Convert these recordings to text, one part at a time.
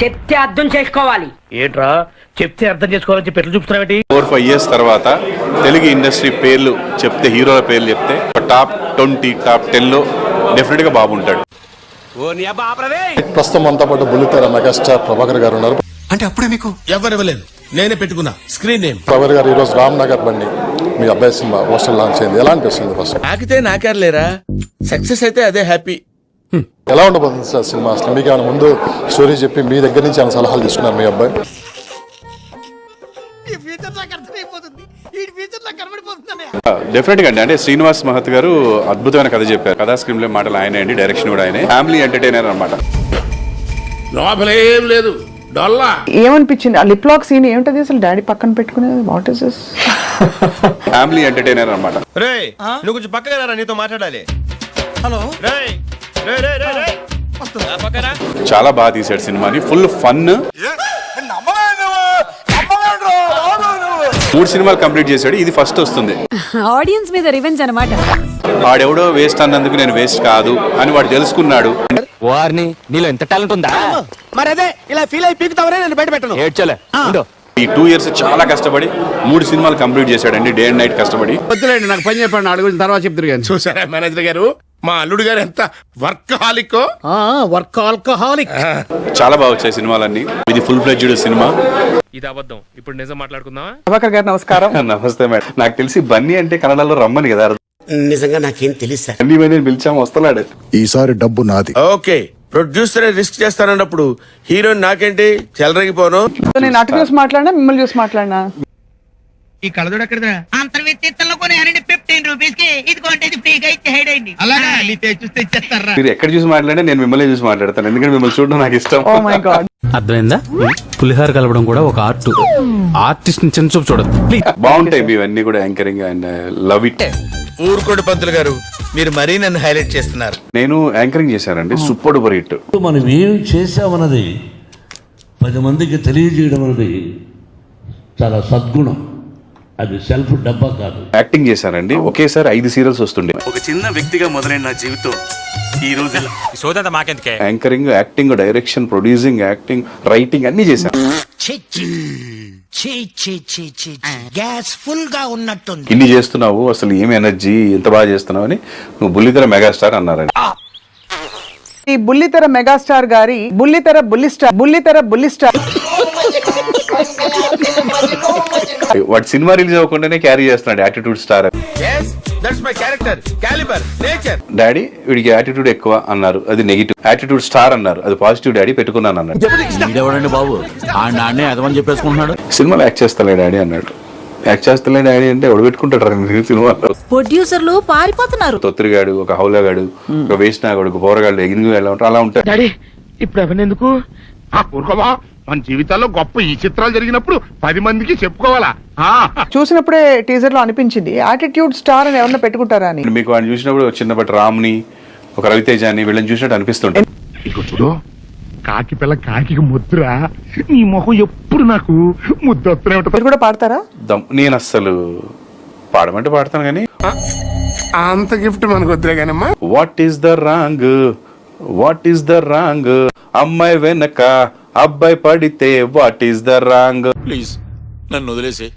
చెప్తే అర్థం చేసుకోవాలి. ఏంట్రా చెప్తే అర్థం చేసుకోవాలని చెప్పి ఎట్లా చూపుతున్నావు? 4-5 years తర్వాత తెలుగు ఇండస్ట్రీ పేర్లు చెప్తే, హీరోల పేర్లు చెప్తే టాప్ 20 టాప్ 10లో డెఫినెట్ గా బాబు ఉంటాడు. ప్రస్తుతం అంతా పాటు బుల్లితెర మెగాస్టార్ ప్రభాకర్ గారు ఉన్నారు. అంటే అప్పుడే మీకు ఎవరు ఇవ్వలేదు, నేనే పెట్టుకున్నా స్క్రీన్ నేమ్. ప్రభాకర్ గారు ఈరోజు రామ్ నగర్ బండి మీ అబ్బాయి సినిమా పోస్టర్ లాంచ్ అయింది. ఎలా అనిపిస్తుంది? ఫస్ట్ నాకితే నాకేర్లేరా, సక్సెస్ అయితే అదే హ్యాపీ. ఎలా ఉండబోతుంది సార్ సినిమా? అసలు మీకు ఏమైనా ముందు స్టోరీ చెప్పి మీ దగ్గర నుంచి ఏమైనా సలహాలు తీసుకున్నారు మీ అబ్బాయి? డెఫినెట్ గా అండి, అంటే శ్రీనివాస్ మహత్ గారు అద్భుతమైన కథ చెప్పారు. కథా స్క్రీన్ ప్లే మాటలు ఆయన అండి, డైరెక్షన్ కూడా ఆయనే. ఫ్యామిలీ ఎంటర్టైనర్ అనమాట. లోపలేం లేదు, డొల్లా. ఏమనిపించింది ఆ లిప్ లాక్ సీన్? ఏమిటది అసలు డాడీ పక్కన పెట్టుకునేది? What is this? Family entertainer అనమాట. రేయ్ నువ్వు కొంచెం పక్కగా రా, నీతో మాట్లాడాలి. హలో రేయ్ రేయ్ రేయ్ రేయ్ రేయ్ పక్కరా. చాలా బాగా తీసాడు సినిమాని, ఫుల్ ఫన్. 3 సినిమాలు కంప్లీట్ చేశాడు, ఇది ఫస్ట్ వస్తుంది. ఆడియన్స్ మీద రివెంజ్ అన్నమాట. వాడెవడో వేస్ట్ అన్నందుకు నేను వేస్ట్ కాదు అని వాడు తెలుసుకున్నాడు. వారిని నీలో ఎంత టాలెంట్ ఉందా? మరి అదే ఇలా ఫీల్ అయి పీకుతావనే నేను బయట పెట్టను. ఏడ్చలే. ఈ 2 years చాలా కష్టపడి 3 సినిమాలు కంప్లీట్ చేశాడండి, డే అండ్ నైట్ కష్టపడి. వద్దులేండి, నాకు పని చెప్పండి, అడుగు తర్వాత చెప్తారు కానీ. చూసారా మేనేజర్ గారు, మా అల్లుడు గారు ఎంత వర్కహాలిక్. చాలా బాగా వచ్చాయి సినిమాలన్నీ. ఇది ఫుల్ ఫ్లెడ్జ్డ్ సినిమా. ఇది అబద్ధం, ఇప్పుడు నిజం మాట్లాడుకుందామా? ప్రభాకర్ గారు నమస్కారం. నమస్తే మేడం. నాకు తెలిసి బన్నీ అంటే కన్నడలో రమ్మని కదా. నిజంగా నాకేం తెలుసు సార్. బన్నీ బన్నీ పిలిచాము, వస్తున్నాడు. ఈసారి డబ్బు నాది. ఓకే, ప్రొడ్యూసర్ రిస్క్ చేస్తానన్నప్పుడు హీరోయిన్ నాకేంటి చెలరగిపోను. నేను అటు చూసి మాట్లాడినా, మిమ్మల్ని చూసి మాట్లాడినా? ఈ కళ్ళజోడు ఎక్కడదా? అంతర్వేత్తలో కొని 15 రూపీస్ కి ఇది కొంటే ఇది ఫ్రీగా ఇచ్చేయండి. అలాగా నీ పేరు చూస్తే ఇచ్చేస్తారా? మీరు ఎక్కడ చూసి మాట్లాడినా నేను మిమ్మల్ని చూసి మాట్లాడతాను, ఎందుకంటే మిమ్మల్ని చూడడం నాకు ఇష్టం. Oh my god. అర్థమైందా? పులిహార కలపడం కూడా ఒక ఆర్ట్. ఆర్టిస్ట్ ని చిన్న చూపు చూడదు. బాగుంటాయి ఇవన్నీ కూడా, యాంకరింగ్ అండ్ లవ్ ఇట్. ఊరుకోడు పంతులు గారు, మీరు మరీ నన్ను హైలైట్ చేస్తున్నారు. నేను యాంకరింగ్ చేశానండి, సూపర్ డూపర్ హిట్. మనం ఏం చేసామన్నది 10 మందికి తెలియజేయడం అనేది చాలా సద్గుణం. అది సెల్ఫ్ డబ్బా కాదు. యాక్టింగ్ చేశానండి, ఒకేసారి 5 సీరియల్స్ వస్తుండే. ఒక చిన్న వ్యక్తిగా మొదలైన నా జీవితం ఈ రోజు సోదంతా మాకెందుకే. Anchoring, acting, direction, producing, acting, writing అన్ని చేశాను. గ్యాస్ ఫుల్ గా ఉన్నట్టుంది. ఇన్ని చేస్తున్నావు, అసలు ఏమి ఎనర్జీ, ఎంత బాగా చేస్తున్నావు అని నువ్వు బుల్లితెర మెగాస్టార్ అన్నారండి. ఈ బుల్లితెర మెగాస్టార్ గారి బుల్లితెర బుల్లిస్టార్ వాటి సినిమా రిలీజ్ అవ్వకుండానే క్యారీ చేస్తున్నాడు యాటిట్యూడ్ స్టార్. డాడీ వీడికి యాటిట్యూడ్ ఎక్కువ అన్నారు, అది నెగిటివ్. యాటిట్యూడ్ స్టార్ అన్నారు, అది పాజిటివ్. డాడీ పెట్టుకున్నాను అన్నాడు. బాబు ఆడనే అదమని చెప్పేసుకుంటున్నాడు. సినిమాలో యాక్ట్ చేస్తలే డాడీ అన్నాడు. యాక్ట్ చేస్తలే డాడీ అంటే ఎవడు పెట్టుకుంటాడు సినిమాలో? ప్రొడ్యూసర్లు పారిపోతున్నారు. తొత్తిరిగాడు, ఒక హౌలగాడు, ఒక వేసినాగాడు, ఒక పోరగాడు, ఎగిరి ఎలా ఉంటారు అలా ఉంటాయి. డాడీ ఇప్పుడు అవన్నీ ఎందుకు? మన జీవితాల్లో గొప్ప ఈ చిత్రాలు జరిగినప్పుడు 10 మందికి చెప్పుకోవాలా? చూసినప్పుడే టీజర్ లో అనిపించింది యాటిట్యూడ్ స్టార్ అని ఎవరన్నా పెట్టుకుంటారా అని. మీకు వాడిని చూసినప్పుడు చిన్నప్పటి రామ్ని, ఒక రవితేజ అని వీళ్ళని చూసినట్టు అనిపిస్తుంటాయి. ఇక చూడు, కాకి పిల్ల కాకి ముద్ర, నీ మొహం ఎప్పుడు నాకు ముద్ద వస్తూనే ఉంటుంది. మీరు కూడా పాడతారా? నేను అస్సలు పాడమంటే పాడతాను కానీ అంత గిఫ్ట్ మనకు వద్దులే కానమ్మా. What is the wrong, what is the wrong, అమ్మాయి వెనక అబ్బాయి పడితే what is the wrong. Please నన్ను వదిలేసి,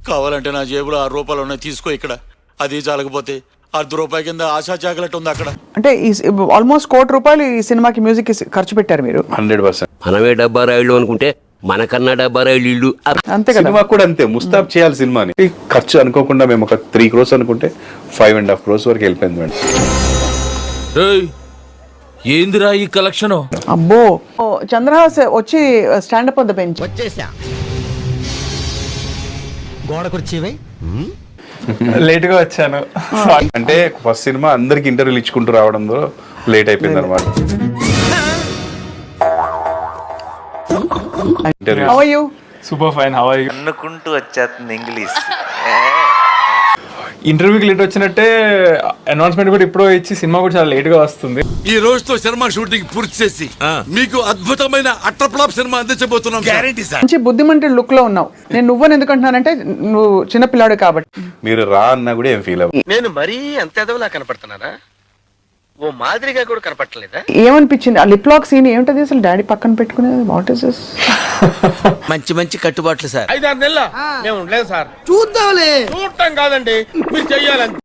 కావాలంటే నా జేబులో 6 రూపాయలు ఉన్నాయి, తీసుకో. ఇక్కడ అది చాలకపోతే 1/2 రూపాయి కింద ఆశా చాకలెట్ ఉంది అక్కడ. అంటే ఆల్మోస్ట్ 1 కోటి రూపాయలు ఈ సినిమాకి మ్యూజిక్ ఖర్చు పెట్టారు మీరు. 100%. మనమే డబ్బా రాయిళ్ళు అనుకుంటే మనకన్నా డబ్బా రాయిళ్ళు ఇల్లు అంతే కదా. సినిమా కూడా అంతే, ముస్తాబ్ చేయాలి సినిమాని. ఖర్చు అనుకోకుండా మేము ఒక 3 crores అనుకుంటే 5.5 crores వరకు వెళ్ళిపోయింది మేడం. ఏందిరా ఈ కలెక్షన్? అబ్బో, చంద్రహాస్ వచ్చి స్టాండప్ ఆన్ ద బెంచ్ వచ్చేసా. గోడ కుర్చీవై లేట్ గా వచ్చాను. అంటే ఫస్ట్ సినిమా అందరికి ఇంటర్వ్యూలు ఇచ్చుకుంటూ రావడంలో లేట్ అయిపోయింది అనమాట. How are you? Super fine. How are you? అనుకుంటూ వచ్చేస్తుంది ఇంగ్లీష్. ఇంటర్వ్యూకి లేట్ వచ్చినట్టే అనౌన్స్మెంట్ కూడా ఇప్పుడు ఇచ్చి సినిమా కూడా చాలా లేట్ గా వస్తుంది. ఈ రోజుతో సినిమా షూటింగ్ పూర్తి చేసి మీకు అద్భుతమైన అట్టప్లాప్ సినిమా అందించబోతున్నాం. Guarantee sir. మంచి బుద్ధిమంతుడి లుక్ లో ఉన్నావు. నేను నువ్వని ఎందుకంటున్నానంటే నువ్వు చిన్న పిల్లాడు కాబట్టి. మీరు రా అన్నా కూడా ఏం ఫీల్ అవ్వ. నేను మరీ అంత ఎదవలా కనపడుతున్నారా? ఓ మాదిరిగా కూడా కనపట్టలేదా? ఏమనిపించింది ఆ లిప్ లాక్ సీన్? ఏమిటది అసలు డాడీ పక్కన పెట్టుకునేది? What is this? మంచి మంచి కట్టుబాట్లు సార్. 5-6 నెలల మేము ఉండలేదు సార్. చూద్దాంలే. చూడటం కాదండి, మీరు చెయ్యాలంతే.